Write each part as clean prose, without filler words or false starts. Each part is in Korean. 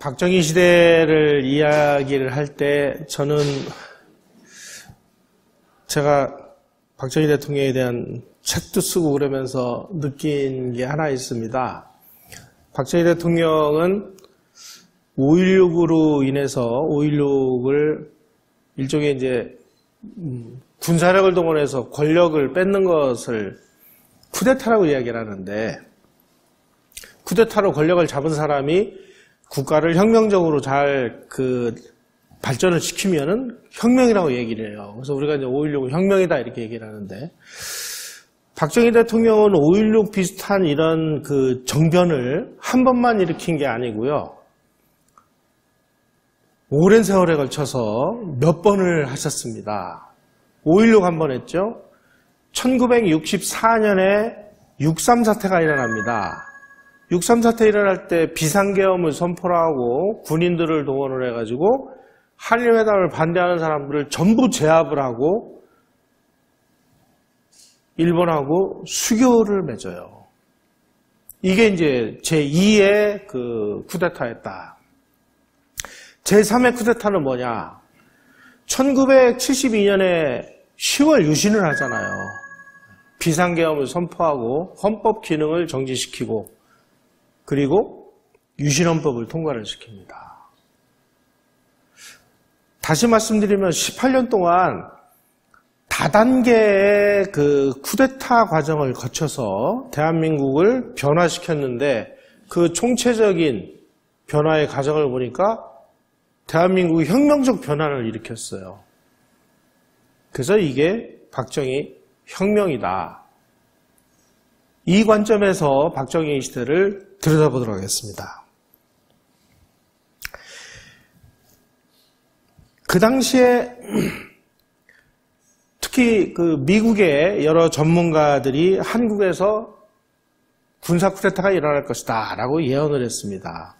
박정희 시대를 이야기를 할 때 저는 제가 박정희 대통령에 대한 책도 쓰고 그러면서 느낀 게 하나 있습니다. 박정희 대통령은 5.16으로 인해서 5.16을 일종의 이제 군사력을 동원해서 권력을 뺏는 것을 쿠데타라고 이야기를 하는데, 쿠데타로 권력을 잡은 사람이 국가를 혁명적으로 잘 발전을 시키면은 혁명이라고 얘기를 해요. 그래서 우리가 이제 5.16은 혁명이다 이렇게 얘기를 하는데, 박정희 대통령은 5.16 비슷한 이런 정변을 한 번만 일으킨 게 아니고요. 오랜 세월에 걸쳐서 몇 번을 하셨습니다. 5.16 한 번 했죠. 1964년에 6.3 사태가 일어납니다. 6.3 사태 일어날 때 비상계엄을 선포를 하고 군인들을 동원을 해가지고 한일회담을 반대하는 사람들을 전부 제압을 하고 일본하고 수교를 맺어요. 이게 이제 제2의 쿠데타였다. 제3의 쿠데타는 뭐냐? 1972년에 10월 유신을 하잖아요. 비상계엄을 선포하고 헌법 기능을 정지시키고, 그리고 유신헌법을 통과를 시킵니다. 다시 말씀드리면 18년 동안 다단계의 쿠데타 과정을 거쳐서 대한민국을 변화시켰는데, 그 총체적인 변화의 과정을 보니까 대한민국이 혁명적 변화를 일으켰어요. 그래서 이게 박정희 혁명이다. 이 관점에서 박정희 시대를 들여다보도록 하겠습니다. 그 당시에 특히 미국의 여러 전문가들이 한국에서 군사 쿠데타가 일어날 것이다 라고 예언을 했습니다.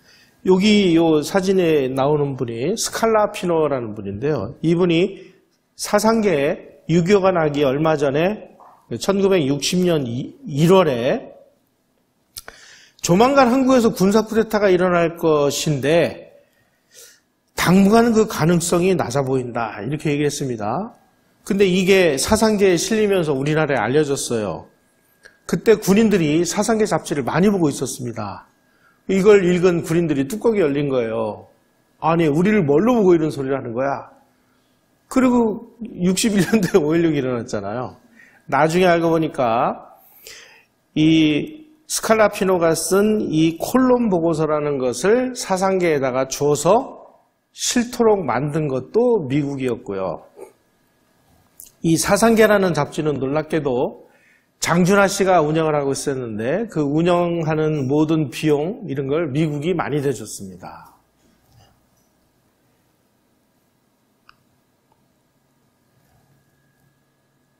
여기 요 사진에 나오는 분이 스칼라피노라는 분인데요. 이분이 사상계에 6.25가 나기 얼마 전에 1960년 1월에 조만간 한국에서 군사 쿠데타가 일어날 것인데 당분간은 그 가능성이 낮아 보인다 이렇게 얘기했습니다. 근데 이게 사상계에 실리면서 우리나라에 알려졌어요. 그때 군인들이 사상계 잡지를 많이 보고 있었습니다. 이걸 읽은 군인들이 뚜껑이 열린 거예요. 아니, 우리를 뭘로 보고 이런 소리를 하는 거야? 그리고 61년도에 5.16이 일어났잖아요. 나중에 알고 보니까 이 스칼라피노가 쓴 이 콜론 보고서라는 것을 사상계에다가 줘서 싫도록 만든 것도 미국이었고요. 이 사상계라는 잡지는 놀랍게도 장준하 씨가 운영을 하고 있었는데 그 운영하는 모든 비용 이런 걸 미국이 많이 대줬습니다.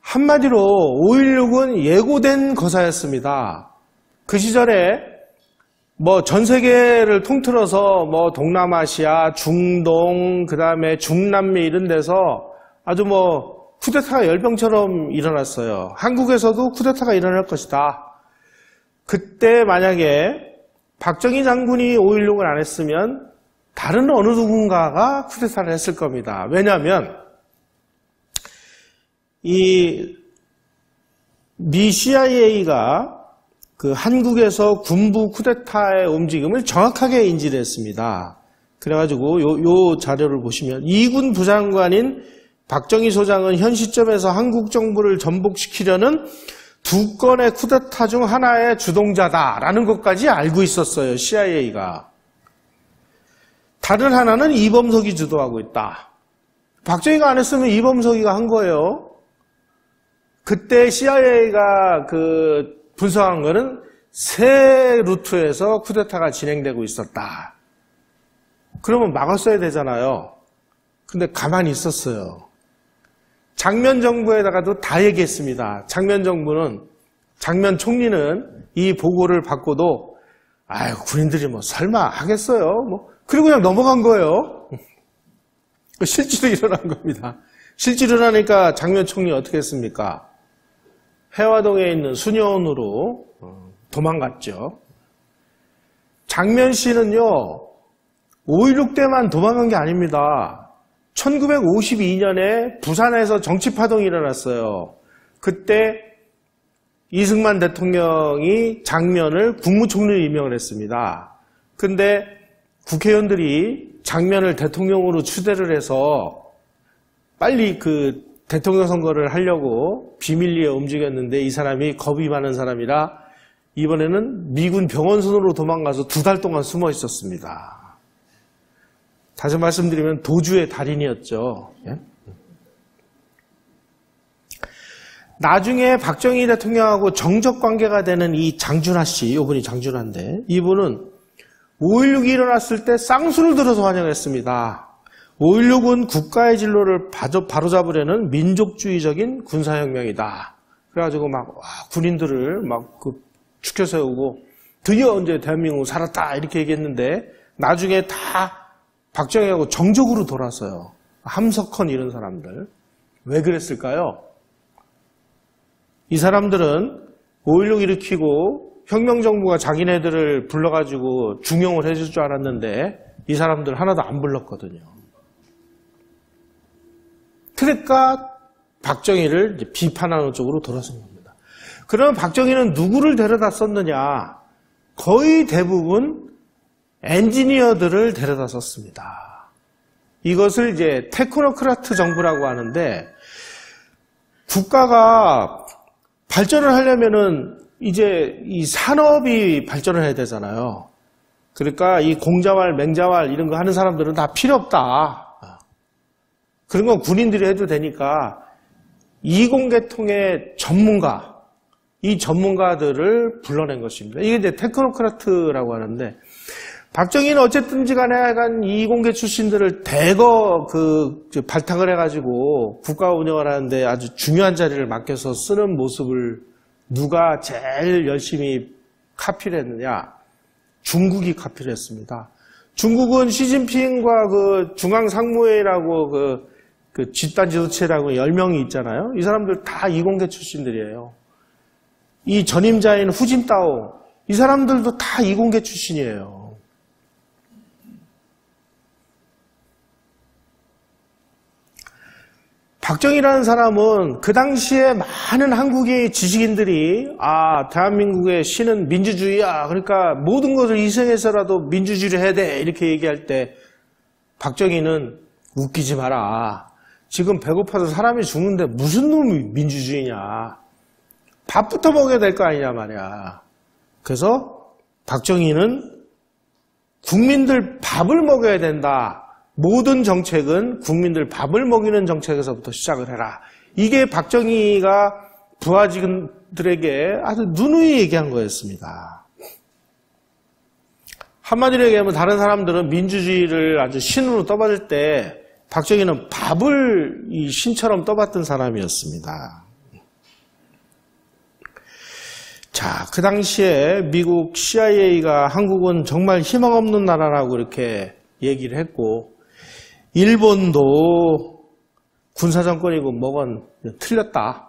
한마디로 5.16은 예고된 거사였습니다. 그 시절에 전 세계를 통틀어서 동남아시아, 중동, 그 다음에 중남미 이런 데서 아주 쿠데타가 열병처럼 일어났어요. 한국에서도 쿠데타가 일어날 것이다. 그때 만약에 박정희 장군이 5.16을 안 했으면 다른 어느 누군가가 쿠데타를 했을 겁니다. 왜냐하면 이 미 CIA가 한국에서 군부 쿠데타의 움직임을 정확하게 인지를 했습니다. 그래가지고 요 자료를 보시면 이군 부장관인 박정희 소장은 현 시점에서 한국 정부를 전복시키려는 2건의 쿠데타 중 하나의 주동자다라는 것까지 알고 있었어요. CIA가. 다른 하나는 이범석이 주도하고 있다. 박정희가 안 했으면 이범석이가 한 거예요. 그때 CIA가 분석한 거는 세 루트에서 쿠데타가 진행되고 있었다. 그러면 막았어야 되잖아요. 근데 가만히 있었어요. 장면 정부에다가도 다 얘기했습니다. 장면 총리는 이 보고를 받고도 군인들이 설마 하겠어요? 그리고 그냥 넘어간 거예요. 실제로 일어난 겁니다. 실제로 일어나니까 장면 총리 어떻게 했습니까? 해화동에 있는 수녀원으로 도망갔죠. 장면 씨는요, 5.16 때만 도망간 게 아닙니다. 1952년에 부산에서 정치파동이 일어났어요. 그때 이승만 대통령이 장면을 국무총리로 임명을 했습니다. 근데 국회의원들이 장면을 대통령으로 추대를 해서 빨리 그 대통령 선거를 하려고 비밀리에 움직였는데 이 사람이 겁이 많은 사람이라 이번에는 미군 병원선으로 도망가서 2달 동안 숨어 있었습니다. 다시 말씀드리면 도주의 달인이었죠. 나중에 박정희 대통령하고 정적 관계가 되는 이 장준하 씨, 이분이 장준하인데 이분은 5.16이 일어났을 때 쌍수를 들어서 환영했습니다. 5.16은 국가의 진로를 바로잡으려는 민족주의적인 군사혁명이다. 그래가지고 막 군인들을 막 축켜 세우고 드디어 이제 대한민국 살았다 이렇게 얘기했는데 나중에 다 박정희하고 정적으로 돌았어요. 함석헌 이런 사람들. 왜 그랬을까요? 이 사람들은 5.16 일으키고 혁명정부가 자기네들을 불러가지고 중용을 해줄 줄 알았는데 이 사람들 하나도 안 불렀거든요. 그러니까 박정희를 비판하는 쪽으로 돌아선 겁니다. 그러면 박정희는 누구를 데려다 썼느냐? 거의 대부분 엔지니어들을 데려다 썼습니다. 이것을 이제 테크노크라트 정부라고 하는데 국가가 발전을 하려면은 이제 이 산업이 발전을 해야 되잖아요. 그러니까 이 공자왈, 맹자왈 이런 거 하는 사람들은 다 필요 없다. 그런 건 군인들이 해도 되니까 이공계통의 전문가, 이 전문가들을 불러낸 것입니다. 이게 이제 테크노크라트라고 하는데 박정희는 어쨌든지 간에 약간 이공계 출신들을 대거 발탁을 해가지고 국가 운영을 하는데 아주 중요한 자리를 맡겨서 쓰는 모습을 누가 제일 열심히 카피를 했느냐? 중국이 카피를 했습니다. 중국은 시진핑과 그 중앙상무회의라고 그 집단 지도체라고 10명이 있잖아요. 이 사람들 다 이공계 출신들이에요. 이 전임자인 후진타오, 이 사람들도 다 이공계 출신이에요. 박정희라는 사람은 그 당시에 많은 한국의 지식인들이 대한민국의 신은 민주주의야. 그러니까 모든 것을 희생해서라도 민주주의를 해야 돼. 이렇게 얘기할 때 박정희는 웃기지 마라. 지금 배고파서 사람이 죽는데 무슨 놈이 민주주의냐. 밥부터 먹여야 될 거 아니냐 말이야. 그래서 박정희는 국민들 밥을 먹여야 된다. 모든 정책은 국민들 밥을 먹이는 정책에서부터 시작을 해라. 이게 박정희가 부하직원들에게 아주 누누이 얘기한 거였습니다. 한마디로 얘기하면 다른 사람들은 민주주의를 아주 신으로 떠받을 때 박정희는 밥을 이 신처럼 떠받던 사람이었습니다. 자, 그 당시에 미국 CIA가 한국은 정말 희망 없는 나라라고 이렇게 얘기를 했고 일본도 군사정권이고 뭐건 틀렸다.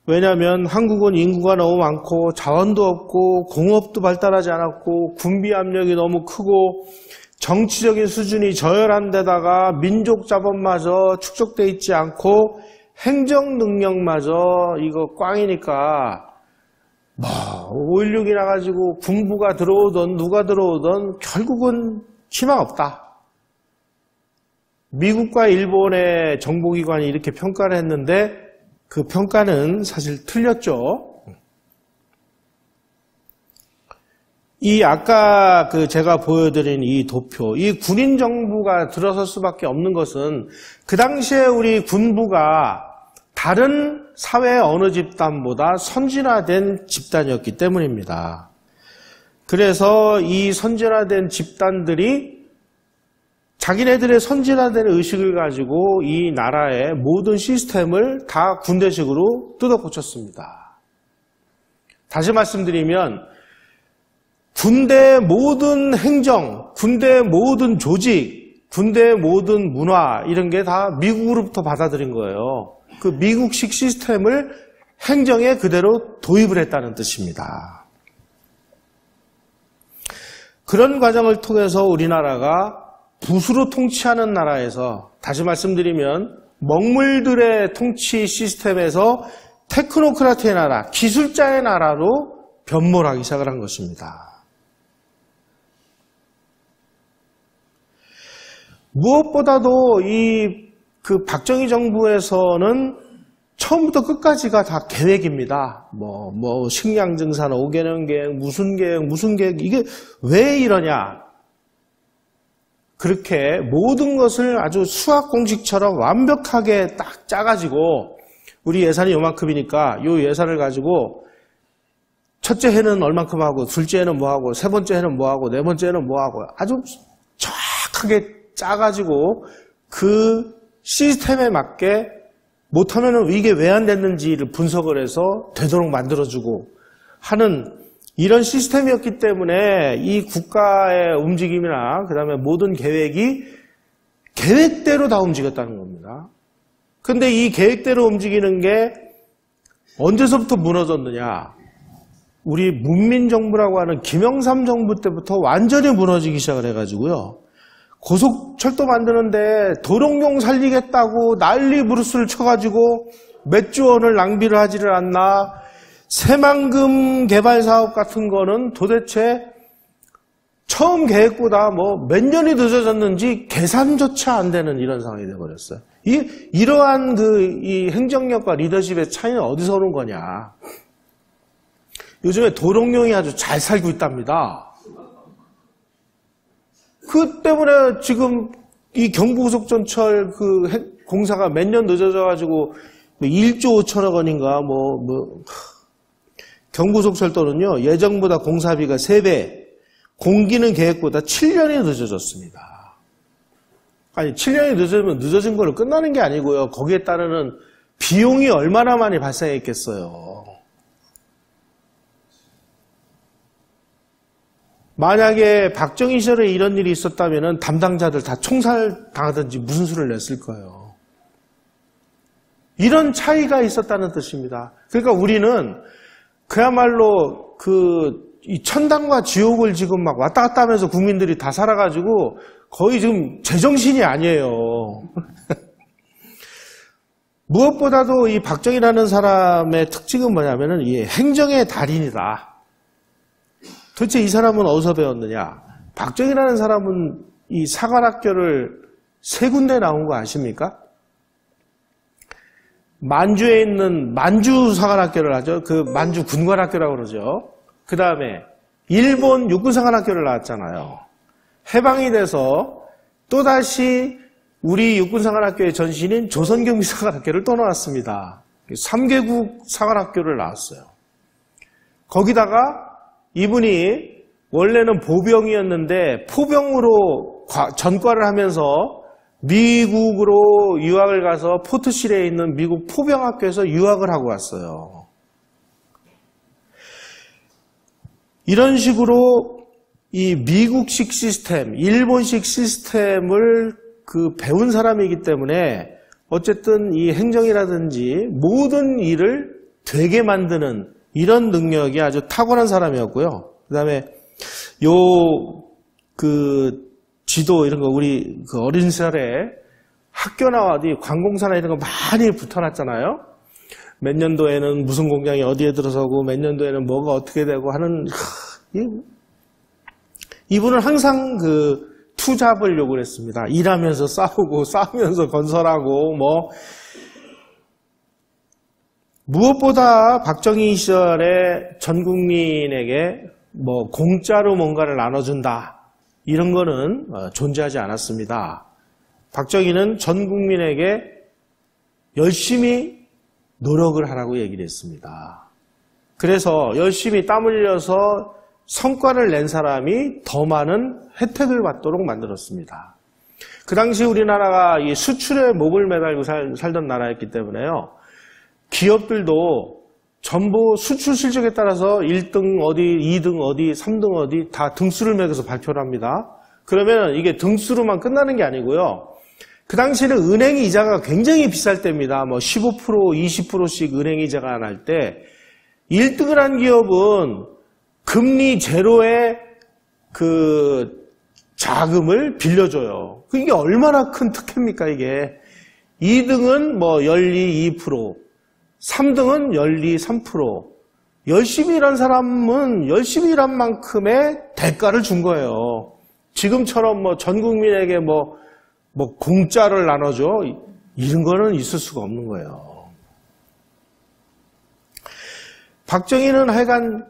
왜냐하면 한국은 인구가 너무 많고 자원도 없고 공업도 발달하지 않았고 군비 압력이 너무 크고 정치적인 수준이 저열한 데다가 민족 자본마저 축적돼 있지 않고 행정 능력마저 이거 꽝이니까 5.16이 나가지고 군부가 들어오든 누가 들어오든 결국은 희망 없다. 미국과 일본의 정보기관이 이렇게 평가를 했는데 그 평가는 사실 틀렸죠. 이 아까 제가 보여드린 이 도표, 이 군인 정부가 들어설 수밖에 없는 것은 그 당시에 우리 군부가 다른 사회 어느 집단보다 선진화된 집단이었기 때문입니다. 그래서 이 선진화된 집단들이 자기네들의 선진화된 의식을 가지고 이 나라의 모든 시스템을 다 군대식으로 뜯어고쳤습니다. 다시 말씀드리면 군대의 모든 행정, 군대의 모든 조직, 군대의 모든 문화 이런 게 다 미국으로부터 받아들인 거예요. 그 미국식 시스템을 행정에 그대로 도입을 했다는 뜻입니다. 그런 과정을 통해서 우리나라가 부수로 통치하는 나라에서, 다시 말씀드리면 먹물들의 통치 시스템에서 테크노크라트의 나라, 기술자의 나라로 변모하기 시작을 한 것입니다. 무엇보다도 그 박정희 정부에서는 처음부터 끝까지가 다 계획입니다. 식량 증산 5개년 계획, 무슨 계획, 이게 왜 이러냐. 그렇게 모든 것을 아주 수학 공식처럼 완벽하게 딱 짜가지고, 우리 예산이 요만큼이니까 요 예산을 가지고 첫째 해는 얼만큼 하고, 둘째 해는 뭐 하고, 세 번째 해는 뭐 하고, 네 번째 해는 뭐 하고, 아주 정확하게 짜가지고 그 시스템에 맞게 못하면 이게 왜 안 됐는지를 분석을 해서 되도록 만들어주고 하는 이런 시스템이었기 때문에 이 국가의 움직임이나 그 다음에 모든 계획이 계획대로 다 움직였다는 겁니다. 근데 이 계획대로 움직이는 게 언제서부터 무너졌느냐. 우리 문민정부라고 하는 김영삼 정부 때부터 완전히 무너지기 시작을 해가지고요. 고속철도 만드는데 도롱뇽 살리겠다고 난리 부르스를 쳐가지고 몇 조 원을 낭비를 하지를 않나. 새만금 개발 사업 같은 거는 도대체 처음 계획보다 몇 년이 늦어졌는지 계산조차 안 되는 이런 상황이 되어버렸어요. 이러한 이 행정력과 리더십의 차이는 어디서 오는 거냐. 요즘에 도롱뇽이 아주 잘 살고 있답니다. 그 때문에 지금 이 경부고속전철 공사가 몇 년 늦어져가지고 1조 5천억 원인가 경부고속철도는요, 예정보다 공사비가 3배, 공기는 계획보다 7년이 늦어졌습니다. 아니, 7년이 늦어지면 늦어진 걸로 끝나는 게 아니고요. 거기에 따르는 비용이 얼마나 많이 발생했겠어요. 만약에 박정희 시절에 이런 일이 있었다면 담당자들 다 총살당하든지 무슨 수를 냈을 거예요. 이런 차이가 있었다는 뜻입니다. 그러니까 우리는 그야말로 이 천당과 지옥을 지금 막 왔다 갔다 하면서 국민들이 다 살아가지고 거의 지금 제정신이 아니에요. 무엇보다도 이 박정희라는 사람의 특징은 뭐냐면은 이 행정의 달인이다. 도대체 이 사람은 어디서 배웠느냐? 박정희라는 사람은 이 사관학교를 3군데 나온 거 아십니까? 만주에 있는 만주 사관학교를 하죠. 그 만주 군관학교라고 그러죠. 그 다음에 일본 육군사관학교를 나왔잖아요. 해방이 돼서 또다시 우리 육군사관학교의 전신인 조선경비사관학교를 또 나왔습니다. 3개국 사관학교를 나왔어요. 거기다가 이분이 원래는 보병이었는데 포병으로 전과를 하면서 미국으로 유학을 가서 포트실에 있는 미국 포병학교에서 유학을 하고 왔어요. 이런 식으로 이 미국식 시스템, 일본식 시스템을 배운 사람이기 때문에 어쨌든 이 행정이라든지 모든 일을 되게 만드는 이런 능력이 아주 탁월한 사람이었고요. 그 다음에 지도 이런 거 우리 어린 시절에 학교 나와도 관공서나 이런 거 많이 붙어놨잖아요. 몇 년도에는 무슨 공장이 어디에 들어서고 몇 년도에는 뭐가 어떻게 되고 하는 이분은 항상 투잡을 요구를 했습니다. 일하면서 싸우고 싸우면서 건설하고 무엇보다 박정희 시절에 전 국민에게 공짜로 뭔가를 나눠준다. 이런 거는 존재하지 않았습니다. 박정희는 전 국민에게 열심히 노력을 하라고 얘기를 했습니다. 그래서 열심히 땀 흘려서 성과를 낸 사람이 더 많은 혜택을 받도록 만들었습니다. 그 당시 우리나라가 이 수출에 목을 매달고 살던 나라였기 때문에요. 기업들도 전부 수출 실적에 따라서 1등 어디, 2등 어디, 3등 어디 다 등수를 매겨서 발표를 합니다. 그러면 이게 등수로만 끝나는 게 아니고요. 그 당시에는 은행 이자가 굉장히 비쌀 때입니다. 15%, 20%씩 은행 이자가 날 때 1등을 한 기업은 금리 제로에 그 자금을 빌려줘요. 이게 얼마나 큰 특혜입니까, 이게. 2등은 뭐 연리 2%, 3등은 연리 3%. 열심히 일한 사람은 열심히 일한 만큼의 대가를 준 거예요. 지금처럼 뭐 전 국민에게 뭐 공짜를 나눠줘. 이런 거는 있을 수가 없는 거예요. 박정희는 하여간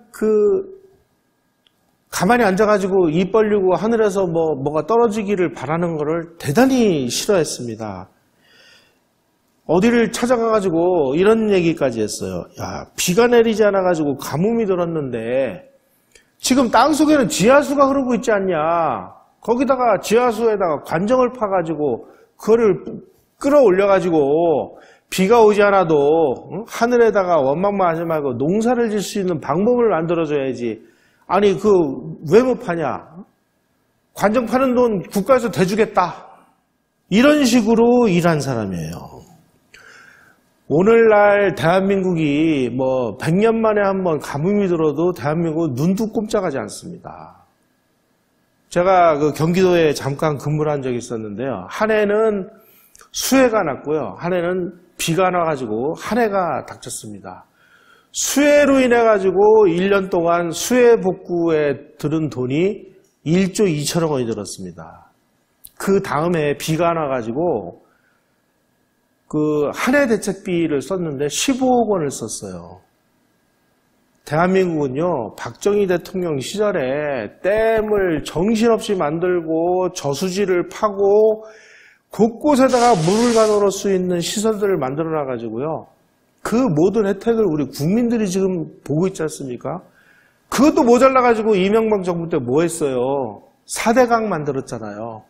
가만히 앉아가지고 입 벌리고 하늘에서 뭐가 떨어지기를 바라는 거를 대단히 싫어했습니다. 어디를 찾아가가지고 이런 얘기까지 했어요. 야, 비가 내리지 않아가지고 가뭄이 들었는데 지금 땅속에는 지하수가 흐르고 있지 않냐. 거기다가 지하수에다가 관정을 파가지고 그거를 끌어올려가지고 비가 오지 않아도 하늘에다가 원망만 하지 말고 농사를 질 수 있는 방법을 만들어줘야지. 아니 왜 못 파냐. 관정 파는 돈 국가에서 대주겠다. 이런 식으로 일한 사람이에요. 오늘날 대한민국이 뭐 100년 만에 한번 가뭄이 들어도 대한민국은 눈도 꼼짝하지 않습니다. 제가 그 경기도에 잠깐 근무를 한 적이 있었는데요. 한 해는 수해가 났고요. 한 해는 비가 나가지고 한 해가 닥쳤습니다. 수해로 인해 가지고 1년 동안 수해 복구에 들은 돈이 1조 2천억 원이 들었습니다. 그 다음에 비가 나가지고 그 한 해 대책비를 썼는데 15억 원을 썼어요. 대한민국은요, 박정희 대통령 시절에 댐을 정신없이 만들고 저수지를 파고 곳곳에다가 물을 가둬놓을 수 있는 시설들을 만들어놔가지고요. 그 모든 혜택을 우리 국민들이 지금 보고 있지 않습니까? 그것도 모자라가지고 이명박 정부 때 뭐 했어요? 4대강 만들었잖아요.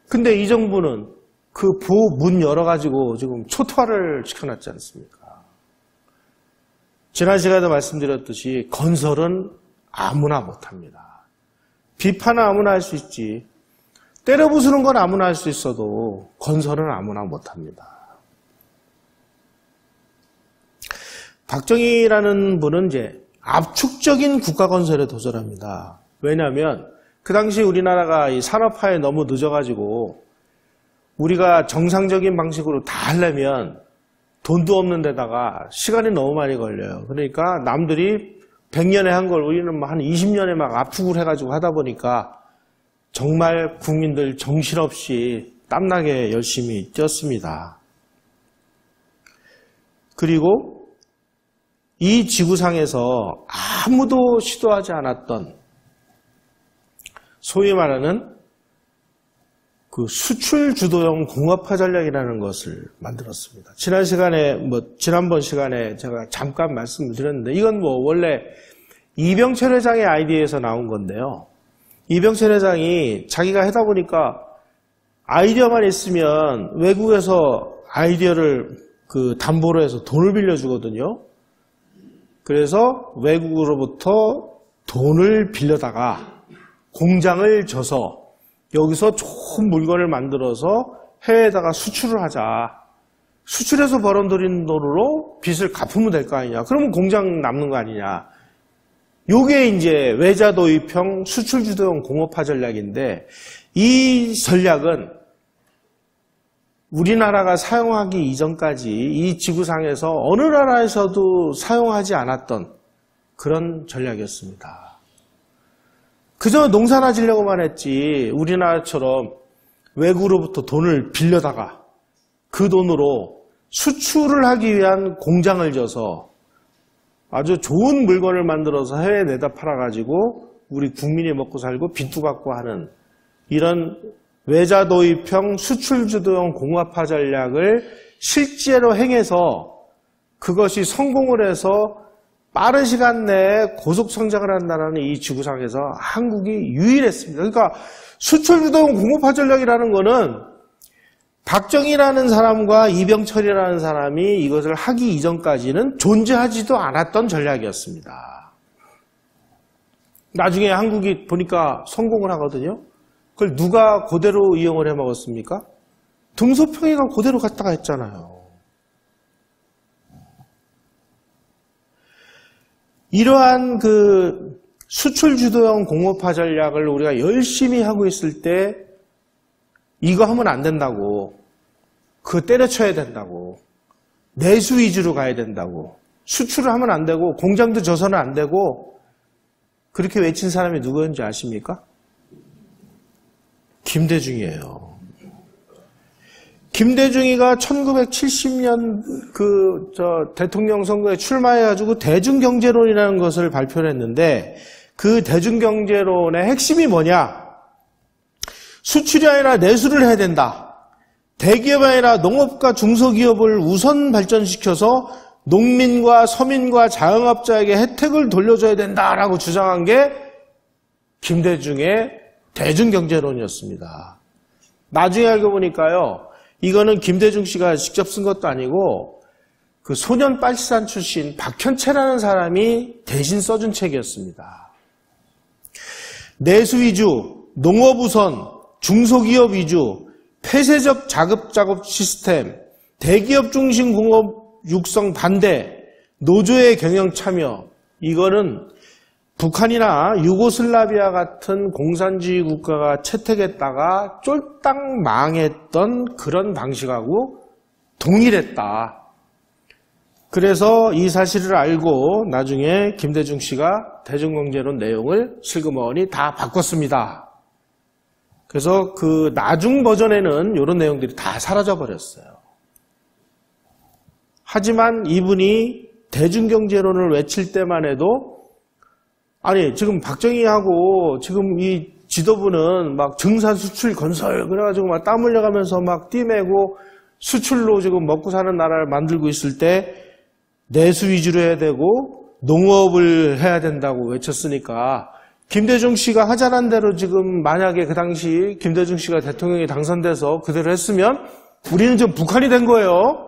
근데 이 정부는 그 문 열어가지고 지금 초토화를 시켜놨지 않습니까? 지난 시간에도 말씀드렸듯이 건설은 아무나 못합니다. 비판은 아무나 할 수 있지. 때려 부수는 건 아무나 할 수 있어도 건설은 아무나 못합니다. 박정희라는 분은 이제 압축적인 국가 건설에 도전합니다. 왜냐하면 그 당시 우리나라가 이 산업화에 너무 늦어가지고 우리가 정상적인 방식으로 다 하려면 돈도 없는 데다가 시간이 너무 많이 걸려요. 그러니까 남들이 100년에 한 걸 우리는 한 20년에 막 압축을 해가지고 하다 보니까 정말 국민들 정신없이 땀나게 열심히 뛰었습니다. 그리고 이 지구상에서 아무도 시도하지 않았던 소위 말하는 그 수출 주도형 공업화 전략이라는 것을 만들었습니다. 지난번 시간에 제가 잠깐 말씀을 드렸는데 이건 원래 이병철 회장의 아이디어에서 나온 건데요. 이병철 회장이 자기가 하다 보니까 아이디어만 있으면 외국에서 아이디어를 담보로 해서 돈을 빌려주거든요. 그래서 외국으로부터 돈을 빌려다가 공장을 져서 여기서 좋은 물건을 만들어서 해외에다가 수출을 하자. 수출해서 벌어들인 돈으로 빚을 갚으면 될 거 아니냐. 그러면 공장 남는 거 아니냐. 요게 이제 외자 도입형 수출 주도형 공업화 전략인데 이 전략은 우리나라가 사용하기 이전까지 이 지구상에서 어느 나라에서도 사용하지 않았던 그런 전략이었습니다. 그저 농사나 지려고만 했지 우리나라처럼 외국으로부터 돈을 빌려다가 그 돈으로 수출을 하기 위한 공장을 져서 아주 좋은 물건을 만들어서 해외에 내다 팔아가지고 우리 국민이 먹고 살고 빚도 갚고 하는 이런 외자 도입형 수출 주도형 공업화 전략을 실제로 행해서 그것이 성공을 해서 빠른 시간 내에 고속 성장을 한다는 이 지구상에서 한국이 유일했습니다. 그러니까 수출 주도형 공업화 전략이라는 거는 박정희라는 사람과 이병철이라는 사람이 이것을 하기 이전까지는 존재하지도 않았던 전략이었습니다. 나중에 한국이 보니까 성공을 하거든요. 그걸 누가 그대로 이용을 해 먹었습니까? 등소평이가 그대로 갔다가 했잖아요. 이러한 그 수출 주도형 공업화 전략을 우리가 열심히 하고 있을 때 이거 하면 안 된다고, 그거 때려쳐야 된다고, 내수 위주로 가야 된다고, 수출을 하면 안 되고 공장도 져서는 안 되고, 그렇게 외친 사람이 누구였는지 아십니까? 김대중이에요. 김대중이가 1970년 대통령 선거에 출마해가지고 대중경제론이라는 것을 발표를 했는데, 그 대중경제론의 핵심이 뭐냐? 수출이 아니라 내수를 해야 된다. 대기업이 아니라 농업과 중소기업을 우선 발전시켜서 농민과 서민과 자영업자에게 혜택을 돌려줘야 된다라고 주장한 게 김대중의 대중경제론이었습니다. 나중에 알고 보니까요, 이거는 김대중 씨가 직접 쓴 것도 아니고 그 소년 빨치산 출신 박현채라는 사람이 대신 써준 책이었습니다. 내수 위주, 농업 우선, 중소기업 위주, 폐쇄적 자급 시스템, 대기업 중심 공업 육성 반대, 노조의 경영 참여, 이거는 북한이나 유고슬라비아 같은 공산주의 국가가 채택했다가 쫄딱 망했던 그런 방식하고 동일했다. 그래서 이 사실을 알고 나중에 김대중 씨가 대중경제론 내용을 슬그머니 다 바꿨습니다. 그래서 그 나중 버전에는 이런 내용들이 다 사라져버렸어요. 하지만 이분이 대중경제론을 외칠 때만 해도, 아니 지금 박정희하고 지금 이 지도부는 막 증산 수출 건설 그래가지고 막 땀 흘려가면서 막 띠매고 수출로 지금 먹고 사는 나라를 만들고 있을 때 내수 위주로 해야 되고 농업을 해야 된다고 외쳤으니까, 김대중 씨가 하자는 대로 지금 만약에 그 당시 김대중 씨가 대통령이 당선돼서 그대로 했으면 우리는 지금 북한이 된 거예요.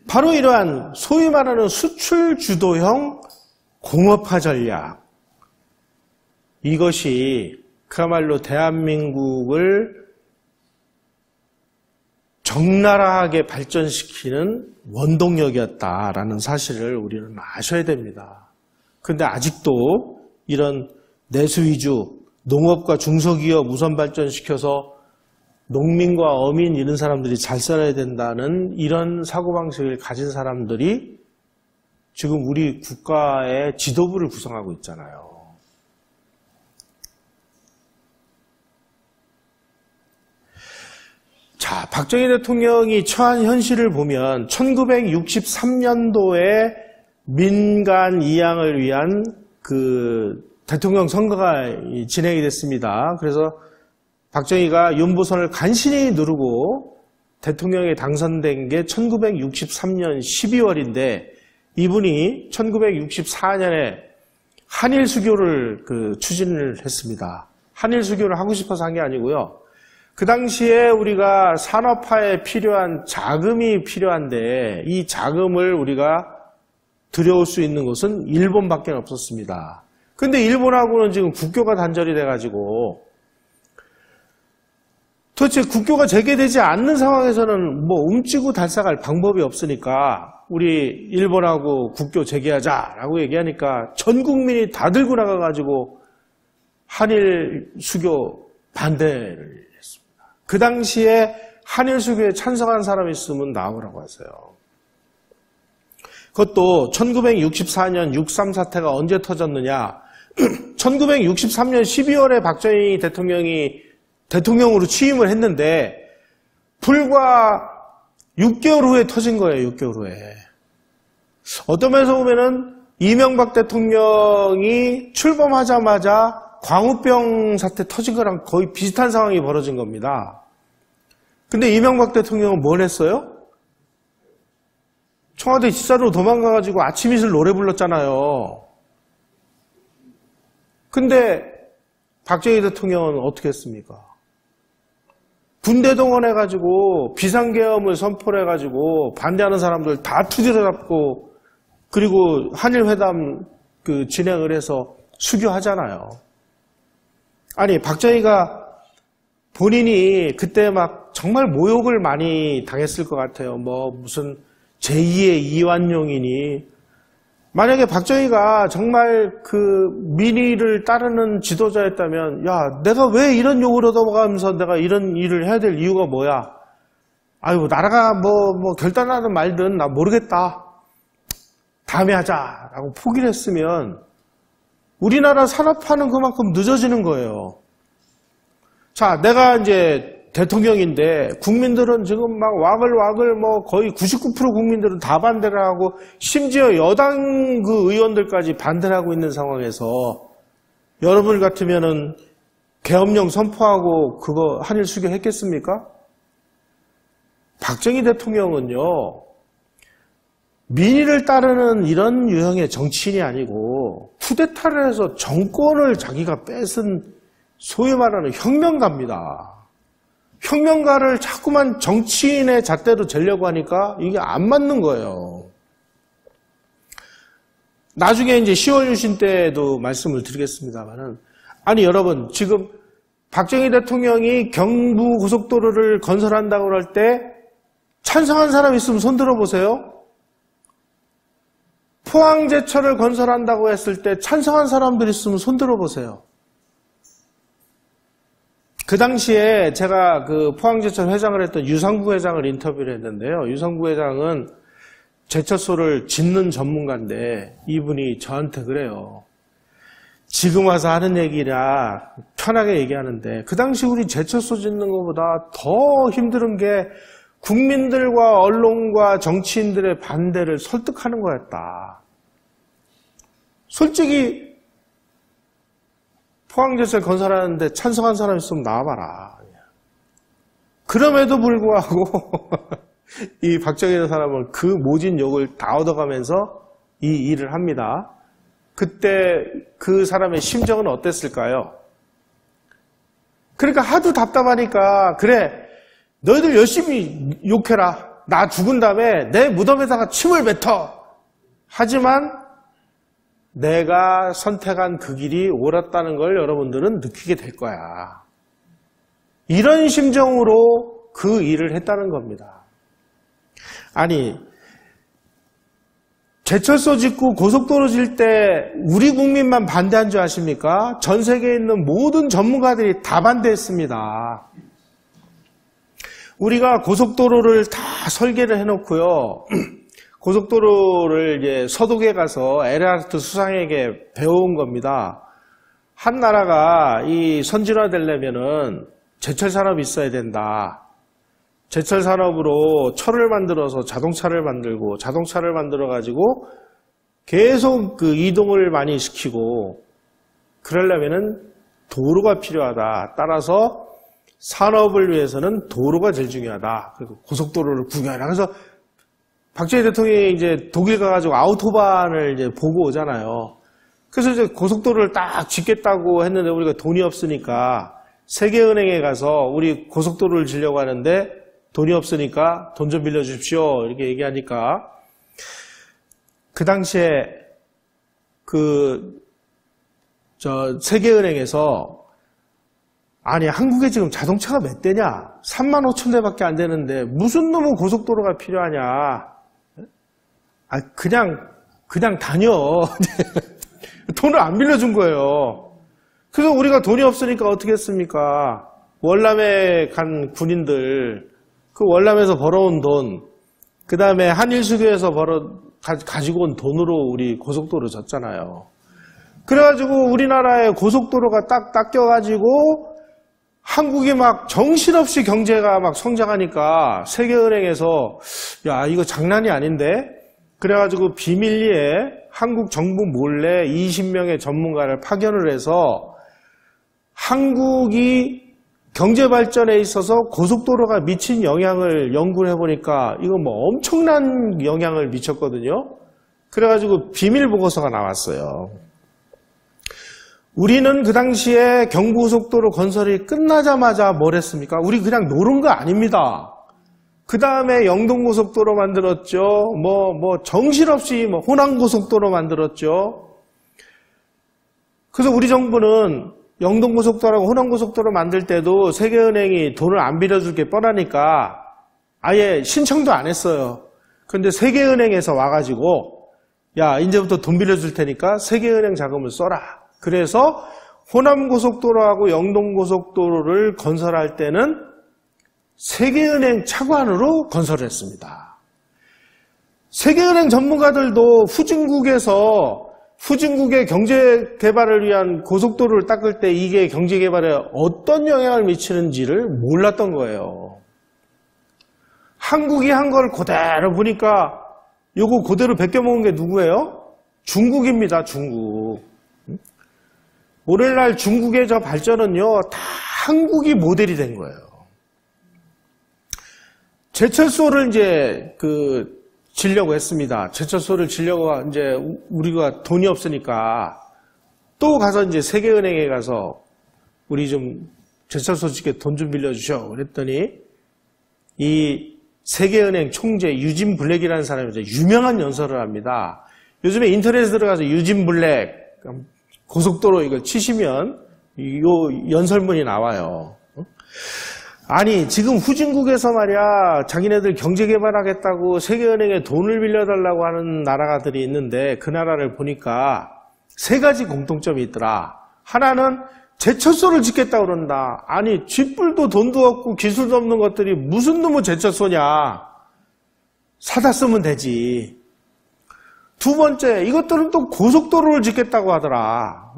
바로 이러한 소위 말하는 수출 주도형 공업화 전략, 이것이 그야말로 대한민국을 적나라하게 발전시키는 원동력이었다라는 사실을 우리는 아셔야 됩니다. 그런데 아직도 이런 내수 위주, 농업과 중소기업 우선 발전시켜서 농민과 어민 이런 사람들이 잘 살아야 된다는 이런 사고방식을 가진 사람들이 지금 우리 국가의 지도부를 구성하고 있잖아요. 자, 박정희 대통령이 처한 현실을 보면 1963년도에 민간 이양을 위한 그 대통령 선거가 진행이 됐습니다. 그래서 박정희가 윤보선을 간신히 누르고 대통령에 당선된 게 1963년 12월인데 이분이 1964년에 한일 수교를 추진을 했습니다. 한일 수교를 하고 싶어서 한 게 아니고요. 그 당시에 우리가 산업화에 필요한 자금이 필요한데 이 자금을 우리가 들여올 수 있는 곳은 일본밖에 없었습니다. 근데 일본하고는 지금 국교가 단절이 돼가지고 도대체 국교가 재개되지 않는 상황에서는 뭐 움찌고 달싹할 방법이 없으니까 우리 일본하고 국교 재개하자라고 얘기하니까 전 국민이 다 들고 나가가지고 한일 수교 반대를 했습니다. 그 당시에 한일 수교에 찬성한 사람이 있으면 나오라고 하세요. 그것도 1964년 6.3 사태가 언제 터졌느냐. 1963년 12월에 박정희 대통령이 대통령으로 취임을 했는데 불과 6개월 후에 터진 거예요. 6개월 후에. 어떤 면에서 보면은 이명박 대통령이 출범하자마자 광우병 사태 터진 거랑 거의 비슷한 상황이 벌어진 겁니다. 근데 이명박 대통령은 뭘 했어요? 청와대 뒷산으로 도망가가지고 아침 이슬 노래 불렀잖아요. 근데 박정희 대통령은 어떻게 했습니까? 군대 동원해가지고 비상계엄을 선포를 해가지고 반대하는 사람들 다 투지를 잡고 그리고 한일회담 진행을 해서 수교하잖아요. 아니 박정희가 본인이 그때 막 정말 모욕을 많이 당했을 것 같아요. 뭐 무슨 제2의 이완용이니 만약에 박정희가 정말 그 민의를 따르는 지도자였다면 야 내가 왜 이런 욕을 얻어가면서 내가 이런 일을 해야 될 이유가 뭐야? 아이고 나라가 뭐 결단하든 말든 나 모르겠다. 다음에 하자라고 포기를 했으면 우리나라 산업화는 그만큼 늦어지는 거예요. 자, 내가 이제 대통령인데 국민들은 지금 막 와글와글 뭐 거의 99% 국민들은 다 반대를 하고 심지어 여당 그 의원들까지 반대를 하고 있는 상황에서 여러분 같으면은 계엄령 선포하고 그거 한일 수교했겠습니까? 박정희 대통령은요. 민의를 따르는 이런 유형의 정치인이 아니고 쿠데타를 해서 정권을 자기가 뺏은 소위 말하는 혁명가입니다. 혁명가를 자꾸만 정치인의 잣대로 재려고 하니까 이게 안 맞는 거예요. 나중에 이제 10월 유신 때도 말씀을 드리겠습니다만은 아니 여러분 지금 박정희 대통령이 경부 고속도로를 건설한다고 할 때 찬성한 사람 있으면 손 들어보세요. 포항제철을 건설한다고 했을 때 찬성한 사람들 있으면 손 들어보세요. 그 당시에 제가 그 포항제철 회장을 했던 유상구 회장을 인터뷰를 했는데요. 유상구 회장은 제철소를 짓는 전문가인데 이분이 저한테 그래요. 지금 와서 하는 얘기라 편하게 얘기하는데 그 당시 우리 제철소 짓는 것보다 더 힘든 게 국민들과 언론과 정치인들의 반대를 설득하는 거였다. 솔직히 포항제철 건설하는데 찬성한 사람 있으면 나와봐라. 그럼에도 불구하고 이 박정희라는 사람은 그 모진 욕을 다 얻어가면서 이 일을 합니다. 그때 그 사람의 심정은 어땠을까요? 그러니까 하도 답답하니까 그래 너희들 열심히 욕해라. 나 죽은 다음에 내 무덤에다가 침을 뱉어. 하지만 내가 선택한 그 길이 옳았다는 걸 여러분들은 느끼게 될 거야. 이런 심정으로 그 일을 했다는 겁니다. 아니 제철소 짓고 고속도로 질 때 우리 국민만 반대한 줄 아십니까? 전 세계에 있는 모든 전문가들이 다 반대했습니다. 우리가 고속도로를 다 설계를 해놓고요. 고속도로를 이제 서독에 가서 에르하르트 수상에게 배워온 겁니다. 한 나라가 이 선진화되려면은 제철 산업이 있어야 된다. 제철 산업으로 철을 만들어서 자동차를 만들고 자동차를 만들어 가지고 계속 그 이동을 많이 시키고 그러려면은 도로가 필요하다. 따라서 산업을 위해서는 도로가 제일 중요하다. 그리고 고속도로를 구경하라. 그래서 박정희 대통령이 이제 독일 가가지고 아우토반을 이제 보고 오잖아요. 그래서 이제 고속도로를 딱 짓겠다고 했는데 우리가 돈이 없으니까 세계은행에 가서 우리 고속도로를 지려고 하는데 돈이 없으니까 돈 좀 빌려주십시오. 이렇게 얘기하니까 그 당시에 세계은행에서 아니 한국에 지금 자동차가 몇 대냐? 3만 5천 대밖에 안 되는데 무슨 놈의 고속도로가 필요하냐? 아 그냥 다녀. 돈을 안 빌려준 거예요. 그래서 우리가 돈이 없으니까 어떻게 했습니까? 월남에 간 군인들 그 월남에서 벌어온 돈, 그 다음에 한일수교에서 가지고 온 돈으로 우리 고속도로 졌잖아요. 그래가지고 우리나라의 고속도로가 딱 닦여가지고 한국이 막 정신없이 경제가 막 성장하니까 세계은행에서 야 이거 장난이 아닌데? 그래가지고 비밀리에 한국 정부 몰래 20명의 전문가를 파견을 해서 한국이 경제 발전에 있어서 고속도로가 미친 영향을 연구를 해보니까 이거 뭐 엄청난 영향을 미쳤거든요. 그래가지고 비밀 보고서가 나왔어요. 우리는 그 당시에 경부고속도로 건설이 끝나자마자 뭘 했습니까? 우리 그냥 노른 거 아닙니다. 그 다음에 영동고속도로 만들었죠. 정신없이 호남고속도로 만들었죠. 그래서 우리 정부는 영동고속도로하고 호남고속도로 만들 때도 세계은행이 돈을 안 빌려줄 게 뻔하니까 아예 신청도 안 했어요. 근데 세계은행에서 와가지고 야, 이제부터 돈 빌려줄 테니까 세계은행 자금을 써라. 그래서 호남고속도로하고 영동고속도로를 건설할 때는 세계은행 차관으로 건설을 했습니다. 세계은행 전문가들도 후진국의 경제개발을 위한 고속도로를 닦을 때 이게 경제개발에 어떤 영향을 미치는지를 몰랐던 거예요. 한국이 한 걸 그대로 보니까 요거 그대로 베껴먹은 게 누구예요? 중국입니다. 중국. 오늘날 중국의 저 발전은요, 다 한국이 모델이 된 거예요. 제철소를 이제 지려고 했습니다. 제철소를 지려고 이제 우리가 돈이 없으니까 또 가서 이제 세계은행에 가서 우리 좀 제철소 짓게 돈 좀 빌려주셔. 그랬더니 이 세계은행 총재 유진 블랙이라는 사람이 유명한 연설을 합니다. 요즘에 인터넷에 들어가서 유진 블랙 고속도로 이거 치시면 이 연설문이 나와요. 아니 지금 후진국에서 말이야 자기네들 경제개발하겠다고 세계은행에 돈을 빌려달라고 하는 나라들이 있는데 그 나라를 보니까 세 가지 공통점이 있더라. 하나는 제철소를 짓겠다고 그런다. 아니 쥐뿔도 돈도 없고 기술도 없는 것들이 무슨 놈의 제철소냐. 사다 쓰면 되지. 두 번째, 이것들은 또 고속도로를 짓겠다고 하더라.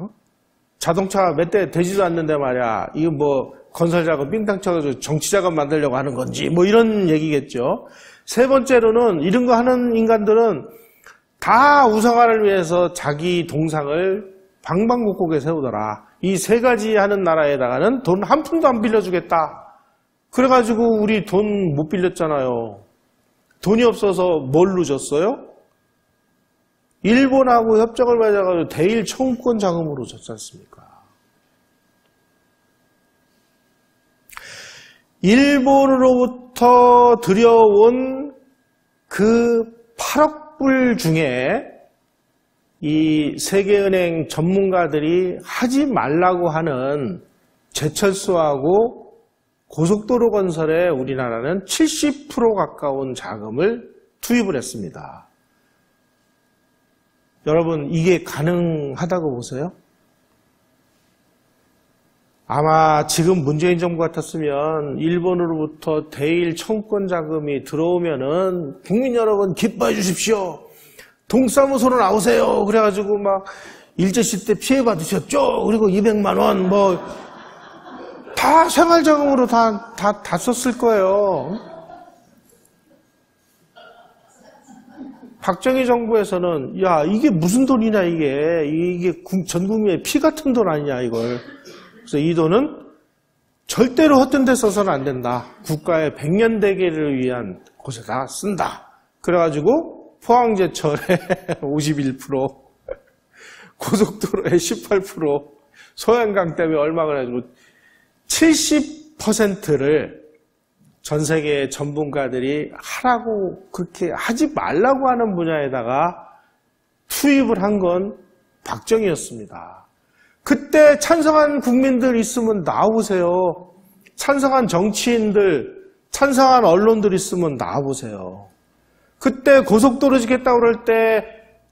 자동차 몇 대 되지도 않는데 말이야. 이거 뭐 건설 작업 빙탕 쳐가지고 정치 작업 만들려고 하는 건지 뭐 이런 얘기겠죠. 세 번째로는 이런 거 하는 인간들은 다 우상화를 위해서 자기 동상을 방방곡곡에 세우더라. 이 세 가지 하는 나라에다가는 돈 한 푼도 안 빌려주겠다. 그래가지고 우리 돈 못 빌렸잖아요. 돈이 없어서 뭘로 줬어요? 일본하고 협정을 맺어가지고 대일 청구권 자금으로 줬지 않습니까? 일본으로부터 들여온 그 8억 불 중에 이 세계은행 전문가들이 하지 말라고 하는 제철소하고 고속도로 건설에 우리나라는 70% 가까운 자금을 투입을 했습니다. 여러분 이게 가능하다고 보세요? 아마 지금 문재인 정부 같았으면 일본으로부터 대일 청구권 자금이 들어오면은 국민 여러분 기뻐해 주십시오. 동사무소로 나오세요. 그래가지고 막 일제시 때 피해 받으셨죠? 그리고 200만 원 뭐 다 생활자금으로 다 썼을 거예요. 박정희 정부에서는 야 이게 무슨 돈이냐 이게 전 국민의 피 같은 돈 아니냐 이걸. 그래서 이 돈은 절대로 헛된 데 써서는 안 된다. 국가의 백년대계를 위한 곳에다 쓴다. 그래가지고 포항제철에 51%, 고속도로에 18%, 소양강 때문에 얼마 그래가지고 70%를 전 세계 전문가들이 하라고 그렇게 하지 말라고 하는 분야에다가 투입을 한 건 박정희였습니다. 그때 찬성한 국민들 있으면 나와보세요. 찬성한 정치인들, 찬성한 언론들 있으면 나와보세요. 그때 고속도로 짓겠다고 그럴 때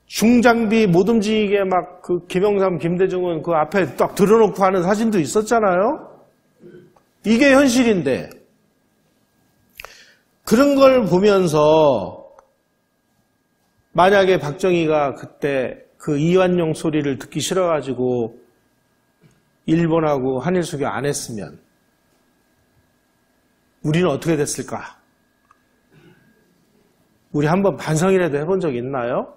중장비 못 움직이게 막 그 김영삼, 김대중은 그 앞에 딱 들어놓고 하는 사진도 있었잖아요. 이게 현실인데 그런 걸 보면서 만약에 박정희가 그때 그 이완용 소리를 듣기 싫어가지고 일본하고 한일 수교 안 했으면 우리는 어떻게 됐을까? 우리 한번 반성이라도 해본 적 있나요?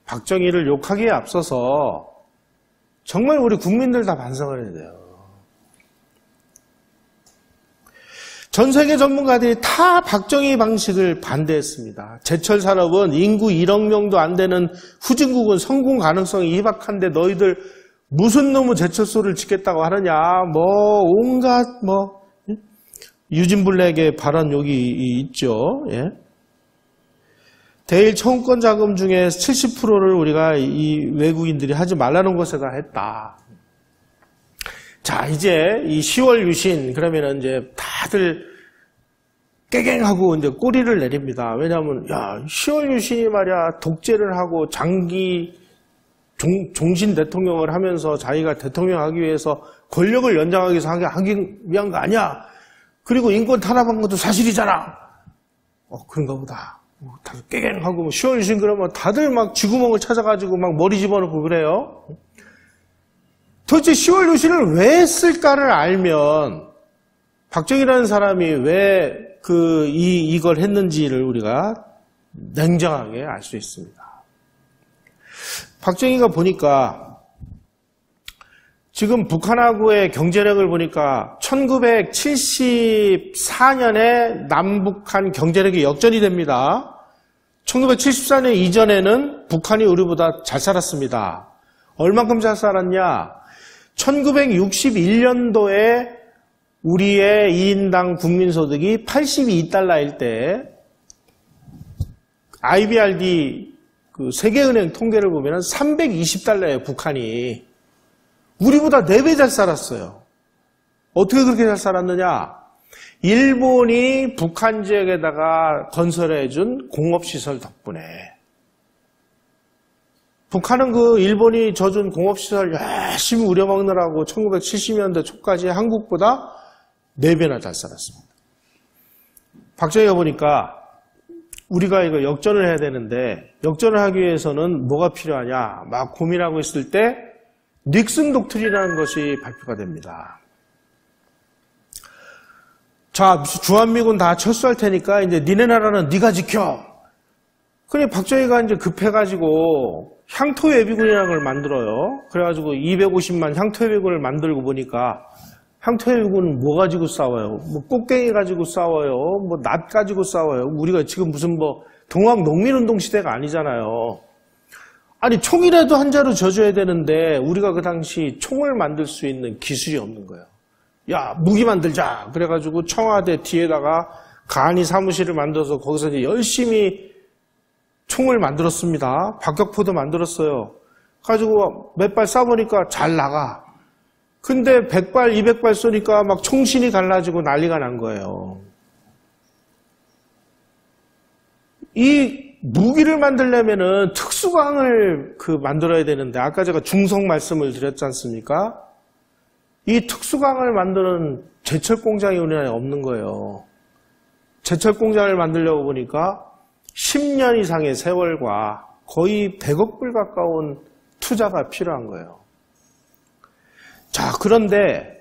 박정희를 욕하기에 앞서서 정말 우리 국민들 다 반성을 해야 돼요. 전 세계 전문가들이 다 박정희 방식을 반대했습니다. 제철 산업은 인구 1억 명도 안 되는 후진국은 성공 가능성이 희박한데 너희들 무슨 놈의 제철소를 짓겠다고 하느냐. 온갖 유진 블랙의 발언 여기 있죠. 예. 대일 청구권 자금 중에 70%를 우리가 이 외국인들이 하지 말라는 곳에다 했다. 자, 이제 이 10월 유신, 그러면은 이제 다들 깨갱하고 이제 꼬리를 내립니다. 왜냐하면, 야, 10월 유신이 말이야, 독재를 하고 장기 종신 대통령을 하면서 자기가 대통령 하기 위해서 권력을 연장하기 위해서 하기 위한 거 아니야. 그리고 인권 탄압한 것도 사실이잖아. 그런가 보다. 다들 깨갱하고, 10월 유신 그러면 다들 막 쥐구멍을 찾아가지고 막 머리 집어넣고 그래요. 도대체 10월 유신을 왜 했을까를 알면, 박정희라는 사람이 왜 이걸 했는지를 우리가 냉정하게 알 수 있습니다. 박정희가 보니까 지금 북한하고의 경제력을 보니까 1974년에 남북한 경제력이 역전이 됩니다. 1974년 이전에는 북한이 우리보다 잘 살았습니다. 얼만큼 잘 살았냐? 1961년도에 우리의 2인당 국민소득이 82달러일 때 IBRD 세계은행 통계를 보면 320달러예요, 북한이. 우리보다 4배 잘 살았어요. 어떻게 그렇게 잘 살았느냐? 일본이 북한 지역에다가 건설해준 공업시설 덕분에. 북한은 일본이 져준 공업시설 열심히 우려먹느라고 1970년대 초까지 한국보다 4배나 잘 살았습니다. 박정희가 보니까 우리가 이거 역전을 해야 되는데 역전을 하기 위해서는 뭐가 필요하냐 막 고민하고 있을 때 닉슨 독트린이라는 것이 발표가 됩니다. 자, 주한미군 다 철수할 테니까 이제 니네 나라는 네가 지켜. 그래 박정희가 이제 급해가지고 향토예비군이라는 걸 만들어요. 그래가지고 250만 향토예비군을 만들고 보니까 향토예비군은 뭐 가지고 싸워요? 뭐 꽃갱이 가지고 싸워요? 뭐 낫 가지고 싸워요? 우리가 지금 무슨 동학 농민운동 시대가 아니잖아요. 아니 총이라도 한 자루 져줘야 되는데 우리가 그 당시 총을 만들 수 있는 기술이 없는 거예요. 야 무기 만들자. 그래가지고 청와대 뒤에다가 간이 사무실을 만들어서 거기서 이제 열심히 총을 만들었습니다. 박격포도 만들었어요. 가지고 몇 발 쏴보니까 잘 나가. 근데 100발, 200발 쏘니까 막 총신이 갈라지고 난리가 난 거예요. 이 무기를 만들려면은 특수광을 만들어야 되는데 아까 제가 중성 말씀을 드렸지 않습니까? 이 특수광을 만드는 제철 공장이 우리나라에 없는 거예요. 제철 공장을 만들려고 보니까 10년 이상의 세월과 거의 100억 불 가까운 투자가 필요한 거예요. 자, 그런데